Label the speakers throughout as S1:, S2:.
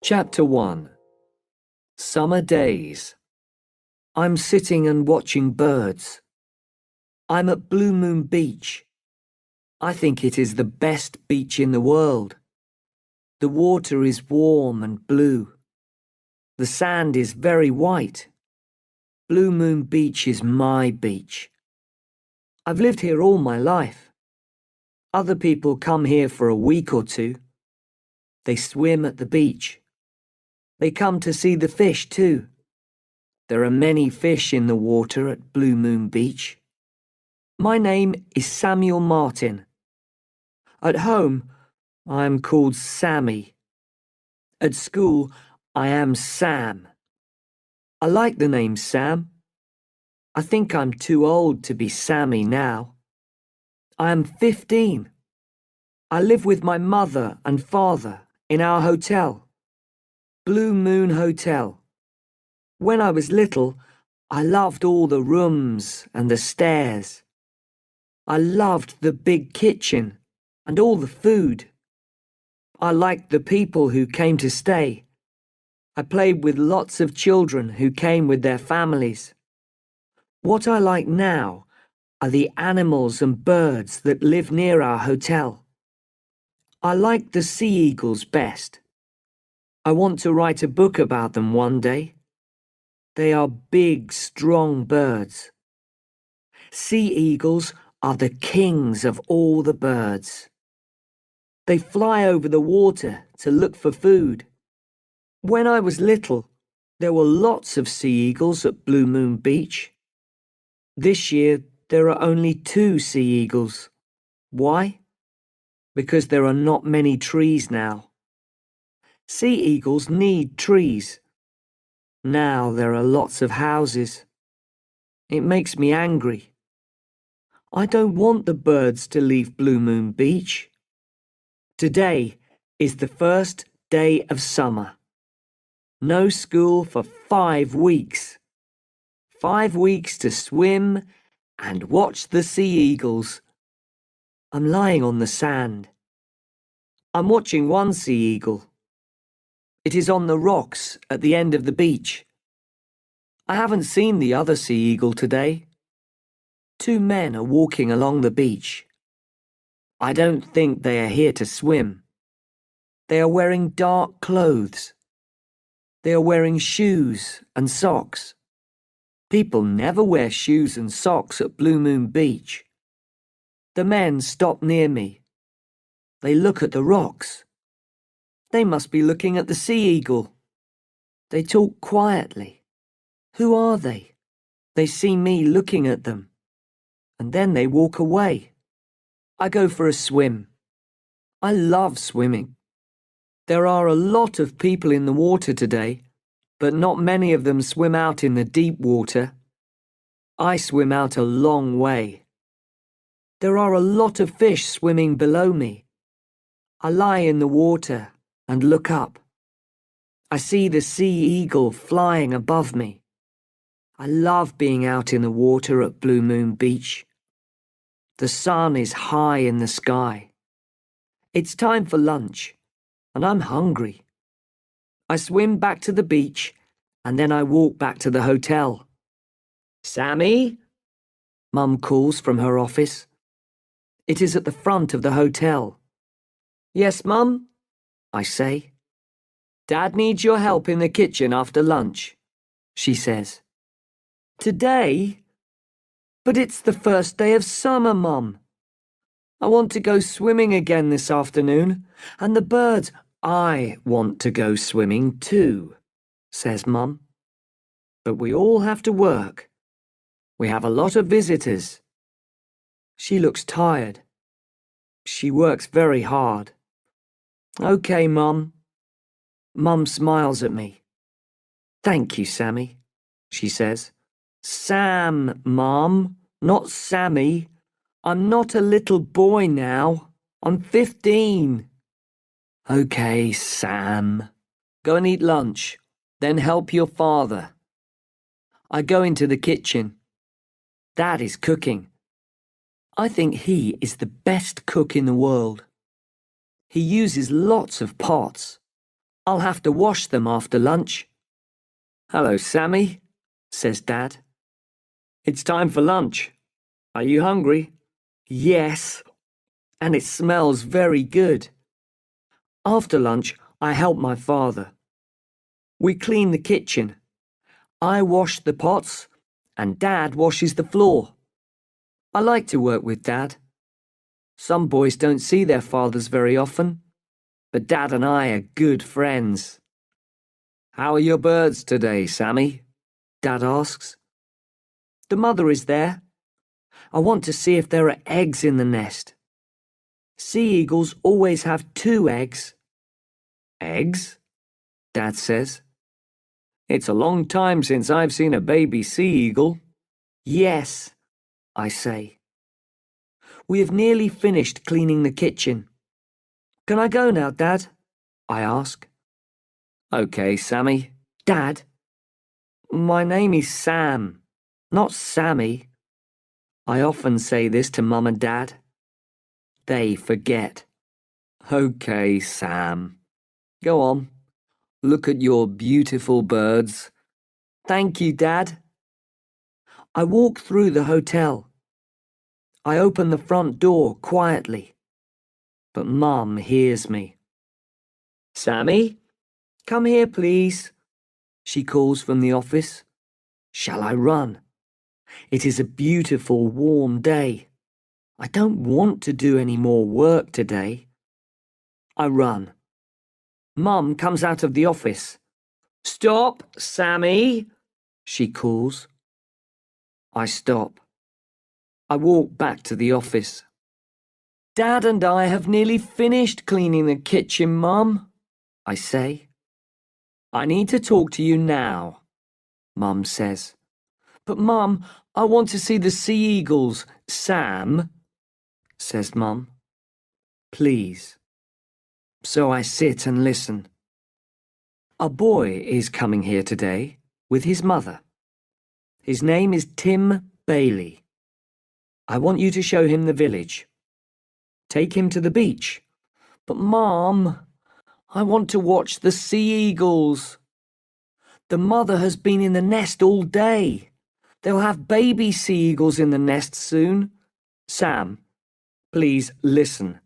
S1: Chapter 1. Summer Days. I'm sitting and watching birds. I'm at Blue Moon Beach. I think it is the best beach in the world. The water is warm and blue. The sand is very white. Blue Moon Beach is my beach. I've lived here all my life. Other people come here for a week or two. They swim at the beach. They come to see the fish too. There are many fish in the water at Blue Moon Beach. My name is Samuel Martin. At home, I am called Sammy. At school, I am Sam. I like the name Sam. I think I'm too old to be Sammy now. I am 15. I live with my mother and father in our hotel, Blue Moon Hotel. When I was little, I loved all the rooms and the stairs. I loved the big kitchen and all the food. I liked the people who came to stay. I played with lots of children who came with their families. What I like now are the animals and birds that live near our hotel. I like the sea eagles best. I want to write a book about them one day. They are big, strong birds. Sea eagles are the kings of all the birds. They fly over the water to look for food. When I was little, there were lots of sea eagles at Blue Moon Beach. This year, there are only 2 sea eagles. Why? Because there are not many trees now. Sea eagles need trees. Now there are lots of houses. It makes me angry. I don't want the birds to leave Blue Moon Beach. Today is the first day of summer. No school for 5 weeks. 5 weeks to swim and watch the sea eagles. I'm lying on the sand. I'm watching one sea eagle. It is on the rocks at the end of the beach. I haven't seen the other sea eagle today. 2 men are walking along the beach. I don't think they are here to swim. They are wearing dark clothes. They are wearing shoes and socks. People never wear shoes and socks at Blue Moon Beach. The men stop near me. They look at the rocks. They must be looking at the sea eagle. They talk quietly. Who are they? They see me looking at them. And then they walk away. I go for a swim. I love swimming. There are a lot of people in the water today, but not many of them swim out in the deep water. I swim out a long way. There are a lot of fish swimming below me. I lie in the water and look up. I see the sea eagle flying above me. I love being out in the water at Blue Moon Beach. The sun is high in the sky. It's time for lunch, and I'm hungry. I swim back to the beach, and then I walk back to the hotel. Sammy? Mum calls from her office. It is at the front of the hotel. Yes, Mum? I say. Dad needs your help in the kitchen after lunch, she says. Today? But it's the first day of summer, Mum. I want to go swimming again this afternoon, and the birds. I want to go swimming too, says Mum. But we all have to work. We have a lot of visitors. She looks tired. She works very hard. Okay, Mum. Mum smiles at me. Thank you, Sammy, she says. Sam, Mum, not Sammy. I'm not a little boy now. I'm 15. Okay, Sam. Go and eat lunch, then help your father. I go into the kitchen. Dad is cooking. I think he is the best cook in the world. He uses lots of pots. I'll have to wash them after lunch. Hello, Sammy, says Dad. It's time for lunch. Are you hungry? Yes, and it smells very good. After lunch, I help my father. We clean the kitchen. I wash the pots, and Dad washes the floor. I like to work with Dad. Some boys don't see their fathers very often, but Dad and I are good friends. How are your birds today, Sammy? Dad asks. The mother is there. I want to see if there are eggs in the nest. Sea eagles always have 2 eggs. Eggs? Dad says. It's a long time since I've seen a baby sea eagle. Yes, I say. We have nearly finished cleaning the kitchen. Can I go now, Dad? I ask. Okay, Sammy. Dad, my name is Sam, not Sammy. I often say this to Mum and Dad. They forget. Okay, Sam. Go on. Look at your beautiful birds. Thank you, Dad. I walk through the hotel. I open the front door quietly, but Mum hears me. Sammy, come here, please, she calls from the office. Shall I run? It is a beautiful, warm day. I don't want to do any more work today. I run. Mum comes out of the office. Stop, Sammy, she calls. I stop. I walk back to the office. Dad and I have nearly finished cleaning the kitchen, Mum, I say. I need to talk to you now, Mum says. But Mum, I want to see the sea eagles. Sam, says Mum. Please. So I sit and listen. A boy is coming here today with his mother. His name is Tim Bailey. I want you to show him the village. Take him to the beach. But Mom, I want to watch the sea eagles. The mother has been in the nest all day. They'll have baby sea eagles in the nest soon. Sam, please listen.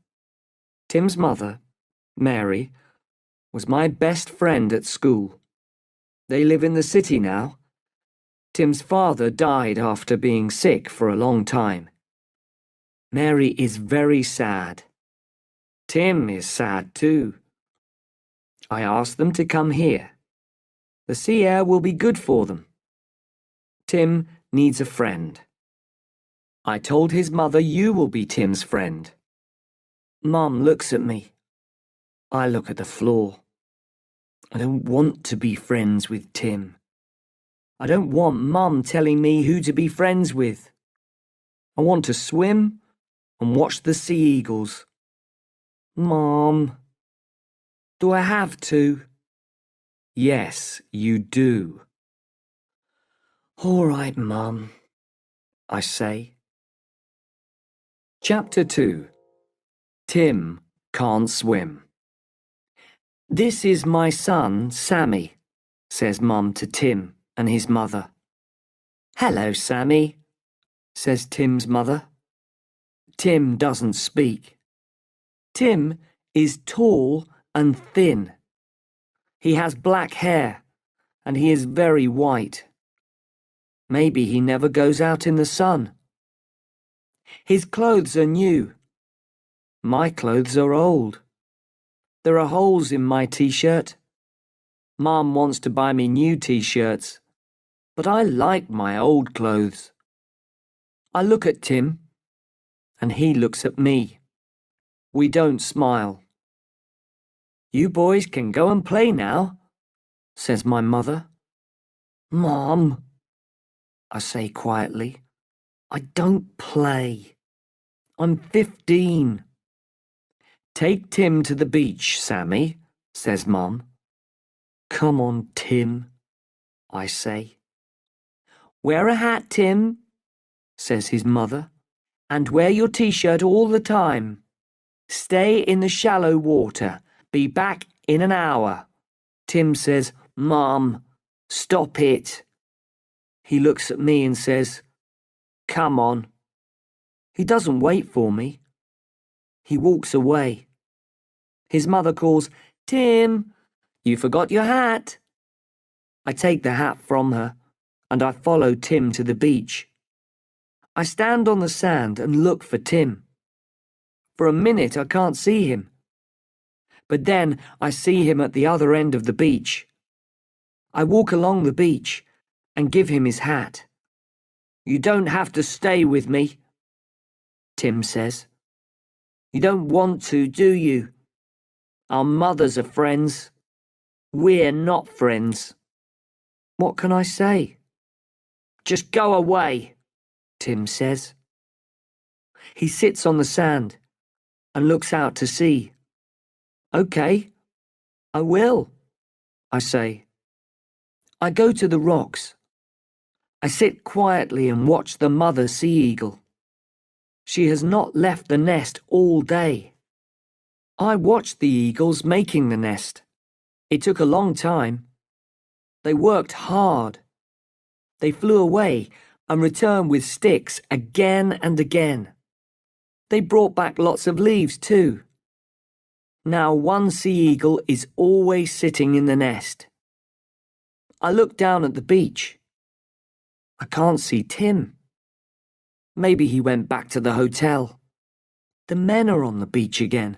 S1: Tim's mother, Mary, was my best friend at school. They live in the city now. Tim's father died after being sick for a long time. Mary is very sad. Tim is sad too. I asked them to come here. The sea air will be good for them. Tim needs a friend. I told his mother you will be Tim's friend. Mum looks at me. I look at the floor. I don't want to be friends with Tim. I don't want Mum telling me who to be friends with. I want to swim and watch the sea eagles. Mom, do I have to? Yes, you do. All right, Mum, I say. Chapter 2. Tim can't swim. This is my son, Sammy, says Mum to Tim and his mother. Hello, Sammy, says Tim's mother. Tim doesn't speak. Tim is tall and thin. He has black hair and he is very white. Maybe he never goes out in the sun. His clothes are new. My clothes are old. There are holes in my t-shirt. Mum wants to buy me new t-shirts, but I like my old clothes. I look at Tim, and he looks at me. We don't smile. You boys can go and play now, says my mother. Mom, I say quietly, I don't play. I'm 15. Take Tim to the beach, Sammy, says Mum. Come on, Tim, I say. Wear a hat, Tim, says his mother, and wear your t-shirt all the time. Stay in the shallow water. Be back in an hour. Tim says, "Mum, stop it." He looks at me and says, "Come on." He doesn't wait for me. He walks away. His mother calls, "Tim, you forgot your hat." I take the hat from her and I follow Tim to the beach. I stand on the sand and look for Tim. For a minute I can't see him. But then I see him at the other end of the beach. I walk along the beach and give him his hat. "You don't have to stay with me," Tim says. "You don't want to, do you? Our mothers are friends. We're not friends." What can I say? "Just go away," Tim says. He sits on the sand and looks out to sea. "Okay, I will," I say. I go to the rocks. I sit quietly and watch the mother sea eagle. She has not left the nest all day. I watched the eagles making the nest. It took a long time. They worked hard. They flew away and returned with sticks again and again. They brought back lots of leaves too. Now one sea eagle is always sitting in the nest. I look down at the beach. I can't see Tim. Maybe he went back to the hotel. The men are on the beach again.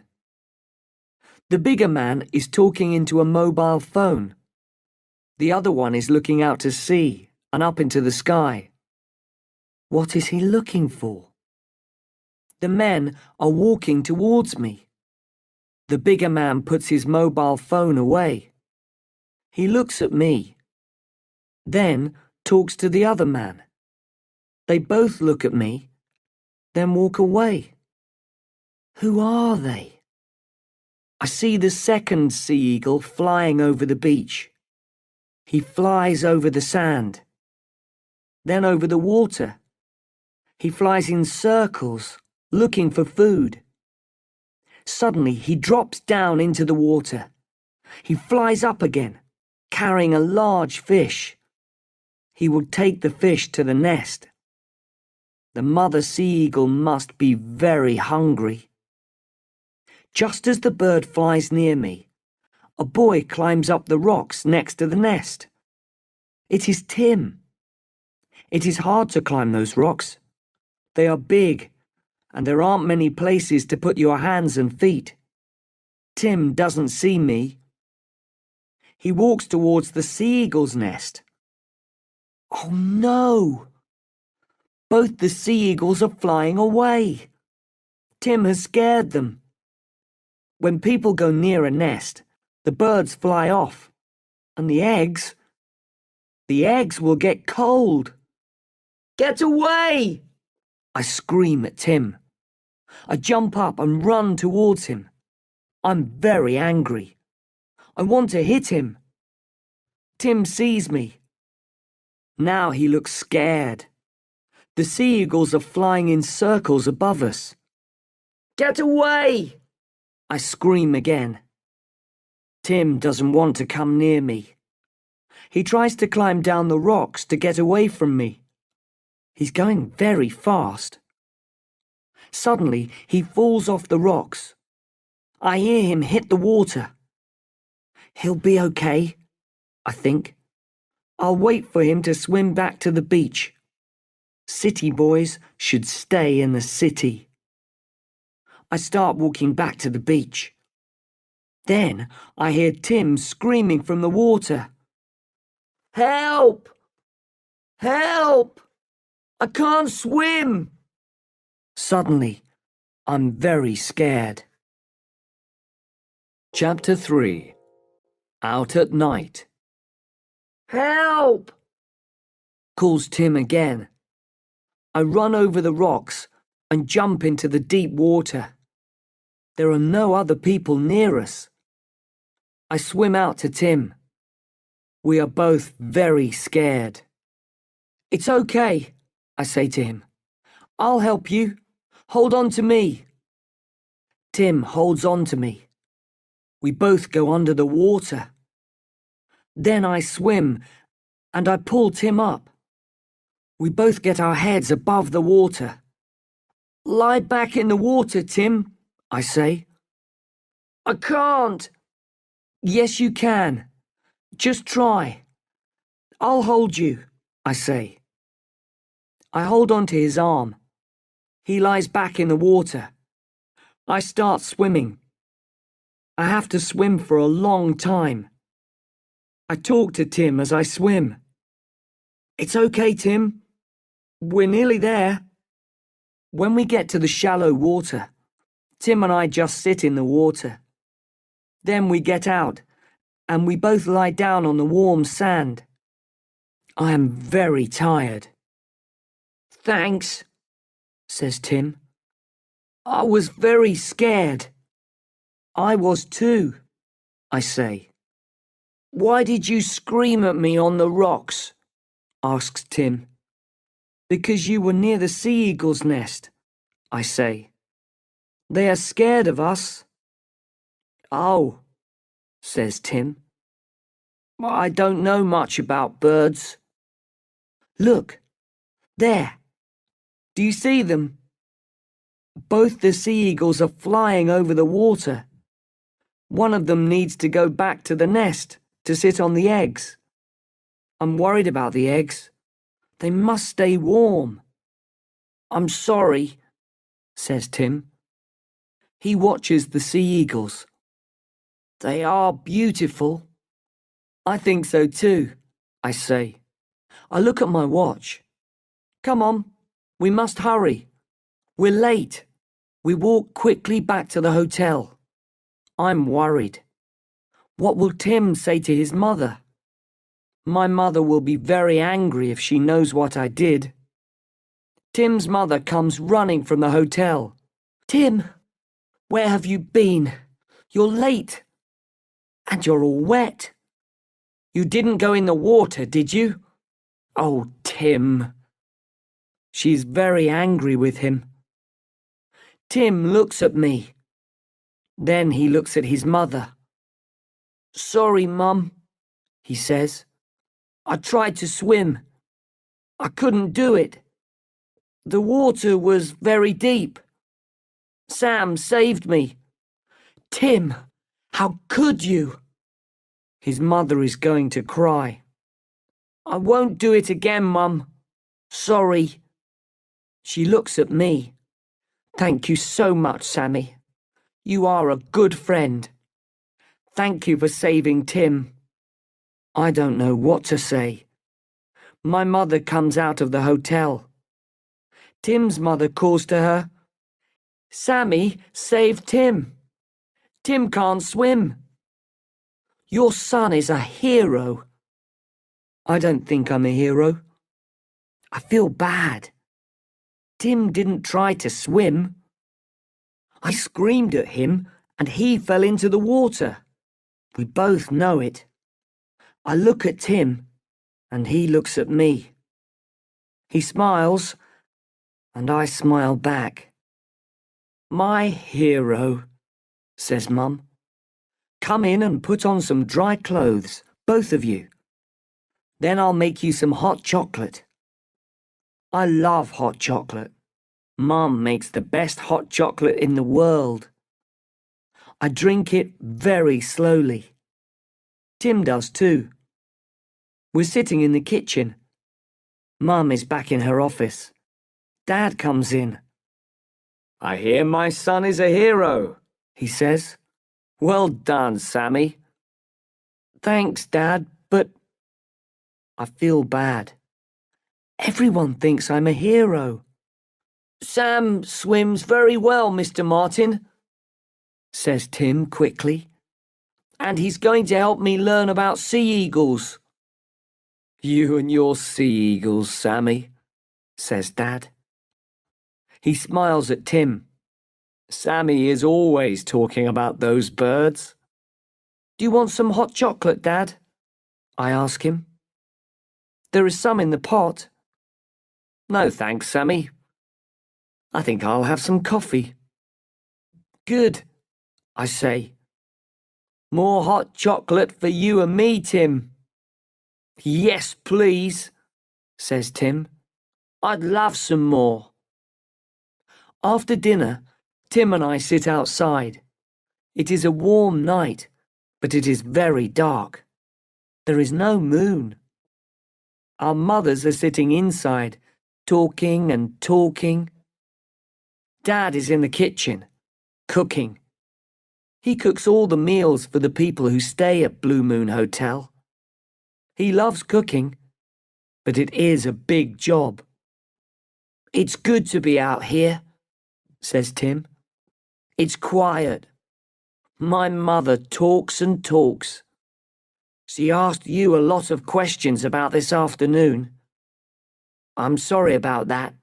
S1: The bigger man is talking into a mobile phone. The other one is looking out to sea and up into the sky. What is he looking for? The men are walking towards me. The bigger man puts his mobile phone away. He looks at me. Then talks to the other man. They both look at me, then walk away. Who are they? I see the second sea eagle flying over the beach. He flies over the sand, then over the water. He flies in circles, looking for food. Suddenly he drops down into the water. He flies up again, carrying a large fish. He will take the fish to the nest. The mother sea eagle must be very hungry. Just as the bird flies near me, a boy climbs up the rocks next to the nest. It is Tim. It is hard to climb those rocks. They are big, and there aren't many places to put your hands and feet. Tim doesn't see me. He walks towards the sea eagle's nest. Oh no! Both the sea eagles are flying away. Tim has scared them. When people go near a nest, the birds fly off, and the eggs will get cold. "Get away!" I scream at Tim. I jump up and run towards him. I'm very angry. I want to hit him. Tim sees me. Now he looks scared. The sea eagles are flying in circles above us. "Get away!" I scream again. Tim doesn't want to come near me. He tries to climb down the rocks to get away from me. He's going very fast. Suddenly, he falls off the rocks. I hear him hit the water. He'll be okay, I think. I'll wait for him to swim back to the beach. City boys should stay in the city. I start walking back to the beach. Then I hear Tim screaming from the water. "Help! Help! I can't swim!" Suddenly, I'm very scared. Chapter 3. Out at Night. "Help!" calls Tim again. I run over the rocks and jump into the deep water. There are no other people near us. I swim out to Tim. We are both very scared. "It's okay," I say to him. "I'll help you. Hold on to me." Tim holds on to me. We both go under the water. Then I swim, and I pull Tim up. We both get our heads above the water. Lie back in the water, Tim, I say. I can't. Yes, you can. Just try. I'll hold you, I say. I hold onto his arm. He lies back in the water. I start swimming. I have to swim for a long time. I talk to Tim as I swim. It's okay, Tim. We're nearly there. When we get to the shallow water, Tim and I just sit in the water. Then we get out, and we both lie down on the warm sand. I am very tired. Thanks, says Tim. I was very scared. I was too, I say. Why did you scream at me on the rocks? Asks Tim. Because you were near the sea eagle's nest, I say. They are scared of us. Oh, says Tim. I don't know much about birds. Look, there. Do you see them? Both the sea eagles are flying over the water. One of them needs to go back to the nest to sit on the eggs. I'm worried about the eggs. They must stay warm. I'm sorry, says Tim. He watches the sea eagles. They are beautiful. I think so too, I say. I look at my watch. Come on, we must hurry. We're late. We walk quickly back to the hotel. I'm worried. What will Tim say to his mother? My mother will be very angry if she knows what I did. Tim's mother comes running from the hotel. Tim, where have you been? You're late. And you're all wet. You didn't go in the water, did you? Oh, Tim. She's very angry with him. Tim looks at me. Then he looks at his mother. Sorry, Mum, he says. I tried to swim. I couldn't do it. The water was very deep. Sam saved me. Tim, how could you? His mother is going to cry. I won't do it again, Mum. Sorry. She looks at me. Thank you so much, Sammy. You are a good friend. Thank you for saving Tim. I don't know what to say. My mother comes out of the hotel. Tim's mother calls to her. Sammy saved Tim. Tim can't swim. Your son is a hero. I don't think I'm a hero. I feel bad. Tim didn't try to swim. I screamed at him and he fell into the water. We both know it. I look at Tim and he looks at me. He smiles and I smile back. My hero, says Mum. Come in and put on some dry clothes, both of you. Then I'll make you some hot chocolate. I love hot chocolate. Mum makes the best hot chocolate in the world. I drink it very slowly. Tim does too. We're sitting in the kitchen. Mum is back in her office. Dad comes in. I hear my son is a hero, he says. Well done, Sammy. Thanks, Dad, but I feel bad. Everyone thinks I'm a hero. Sam swims very well, Mr. Martin, says Tim quickly. And he's going to help me learn about sea eagles. You and your sea eagles, Sammy, says Dad. He smiles at Tim. Sammy is always talking about those birds. Do you want some hot chocolate, Dad? I ask him. There is some in the pot. No thanks, Sammy. I think I'll have some coffee. Good, I say. More hot chocolate for you and me, Tim. Yes, please, says Tim. I'd love some more. After dinner, Tim and I sit outside. It is a warm night, but it is very dark. There is no moon. Our mothers are sitting inside, talking and talking. Dad is in the kitchen, cooking. He cooks all the meals for the people who stay at Blue Moon Hotel. He loves cooking, but it is a big job. It's good to be out here, says Tim. It's quiet. My mother talks and talks. She asked you a lot of questions about this afternoon. I'm sorry about that.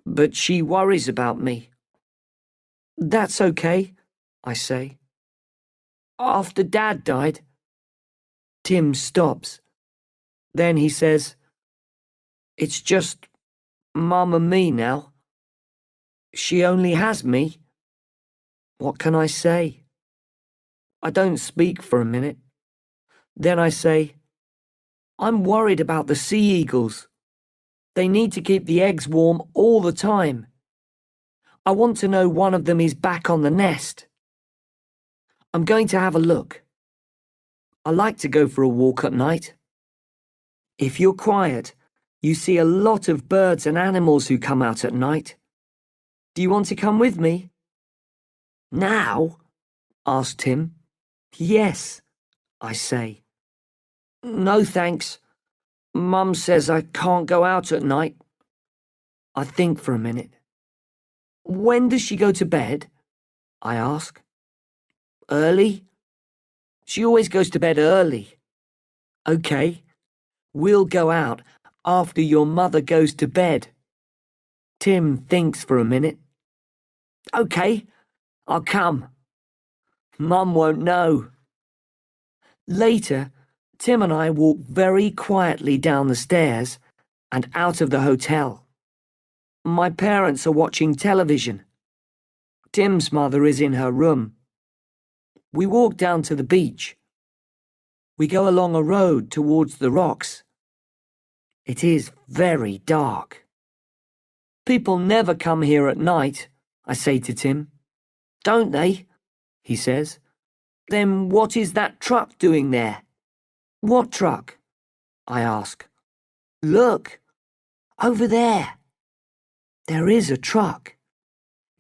S1: But she worries about me. That's okay, I say. After Dad died, Tim stops. Then he says, it's just Mum and me now. She only has me. What can I say? I don't speak for a minute. Then I say, I'm worried about the sea eagles. They need to keep the eggs warm all the time. I want to know one of them is back on the nest. I'm going to have a look. I like to go for a walk at night. If you're quiet, you see a lot of birds and animals who come out at night. Do you want to come with me? Now? Asked Tim. Yes, I say. No thanks. Mum says I can't go out at night. I think for a minute. When does she go to bed? I ask. Early? She always goes to bed early. Okay, we'll go out after your mother goes to bed. Tim thinks for a minute. Okay, I'll come. Mum won't know. Later, Tim and I walk very quietly down the stairs and out of the hotel. My parents are watching television. Tim's mother is in her room. We walk down to the beach. We go along a road towards the rocks. It is very dark. People never come here at night, I say to Tim. Don't they? He says. Then what is that truck doing there? What truck? I ask. Look, over there. There is a truck.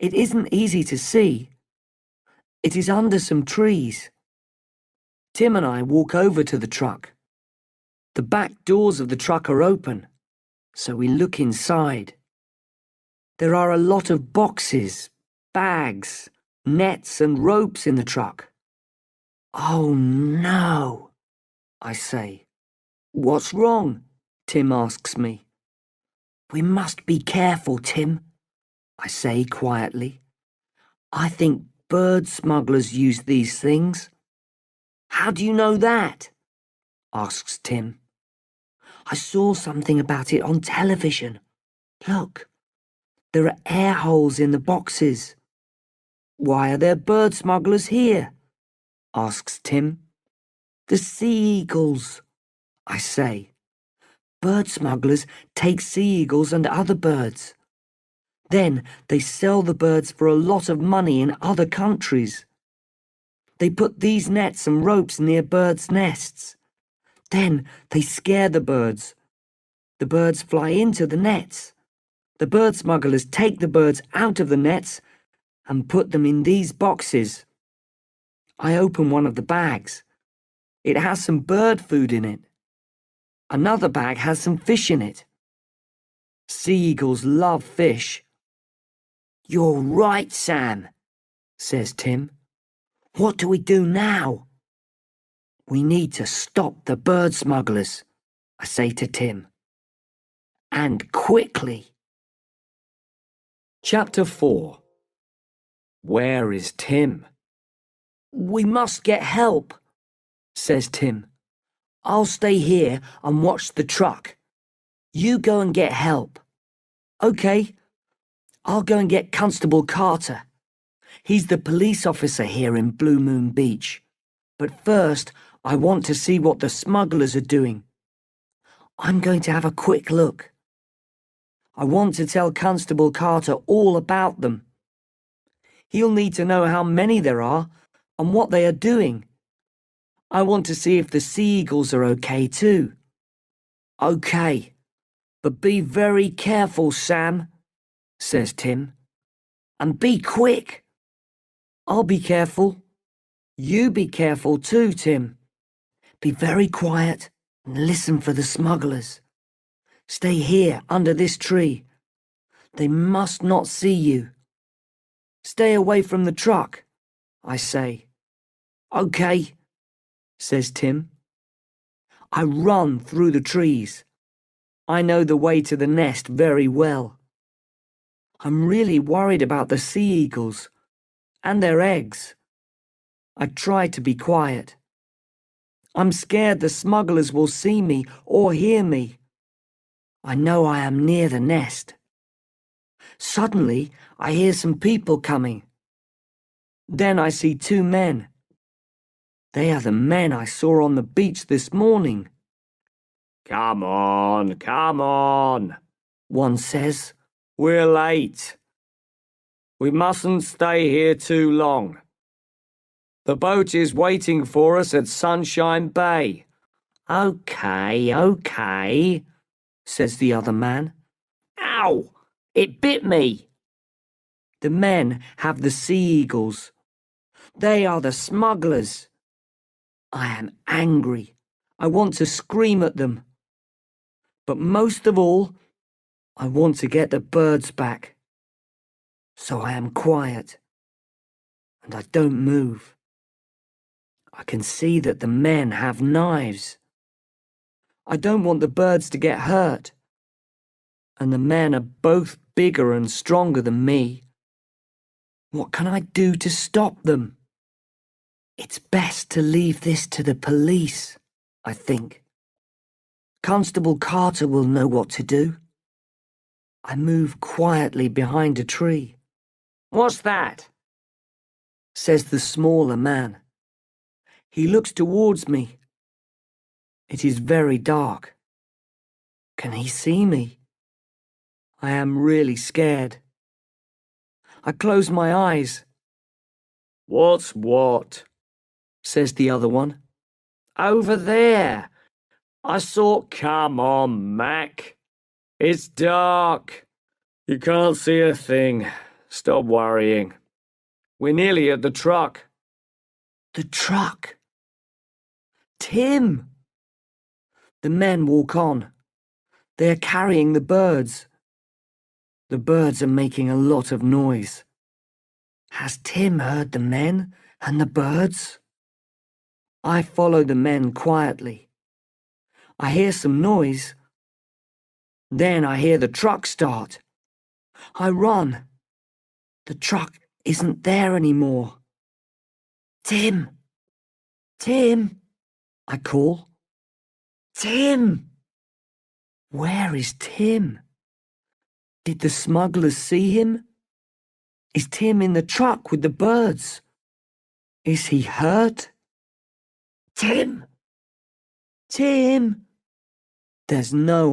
S1: It isn't easy to see. It is under some trees. Tim and I walk over to the truck. The back doors of the truck are open, so we look inside. There are a lot of boxes, bags, nets and ropes in the truck. Oh no, I say. What's wrong? Tim asks me. We must be careful, Tim, I say quietly. I think bird smugglers use these things. How do you know that? Asks Tim. I saw something about it on television. Look, there are air holes in the boxes. Why are there bird smugglers here? Asks Tim. The sea eagles, I say. Bird smugglers take sea eagles and other birds. Then they sell the birds for a lot of money in other countries. They put these nets and ropes near birds' nests. Then they scare the birds. The birds fly into the nets. The bird smugglers take the birds out of the nets and put them in these boxes. I open one of the bags. It has some bird food in it. Another bag has some fish in it. Sea eagles love fish. You're right, Sam, says Tim. What do we do now? We need to stop the bird smugglers, I say to Tim. And quickly. Chapter 4. Where is Tim? We must get help, says Tim. I'll stay here and watch the truck. You go and get help. Okay, I'll go and get Constable Carter. He's the police officer here in Blue Moon Beach. But first, I want to see what the smugglers are doing. I'm going to have a quick look. I want to tell Constable Carter all about them. He'll need to know how many there are and what they are doing. I want to see if the sea eagles are okay too. Okay, but be very careful, Sam, says Tim. And be quick. I'll be careful. You be careful too, Tim. Be very quiet and listen for the smugglers. Stay here under this tree. They must not see you. Stay away from the truck, I say. Okay, says Tim. I run through the trees. I know the way to the nest very well. I'm really worried about the sea eagles and their eggs. I try to be quiet. I'm scared the smugglers will see me or hear me. I know I am near the nest. Suddenly, I hear some people coming. Then I see two men. They are the men I saw on the beach this morning. Come on, one says. We're late. We mustn't stay here too long. The boat is waiting for us at Sunshine Bay. Okay, says the other man. Ow! It bit me. The men have the sea eagles. They are the smugglers. I am angry. I want to scream at them. But most of all, I want to get the birds back. So I am quiet. And I don't move. I can see that the men have knives. I don't want the birds to get hurt. And the men are both bigger and stronger than me. What can I do to stop them? It's best to leave this to the police, I think. Constable Carter will know what to do. I move quietly behind a tree. What's that? Says the smaller man. He looks towards me. It is very dark. Can he see me? I am really scared. I close my eyes. What's what? Says the other one. Over there. I saw. Come on, Mac. It's dark. You can't see a thing. Stop worrying. We're nearly at the truck. The truck? Tim! The men walk on. They are carrying the birds. The birds are making a lot of noise. Has Tim heard the men and the birds? I follow the men quietly. I hear some noise. Then I hear the truck start. I run. The truck isn't there anymore. Tim! Tim! I call. Tim! Where is Tim? Did the smugglers see him? Is Tim in the truck with the birds? Is he hurt? Tim! Tim! There's no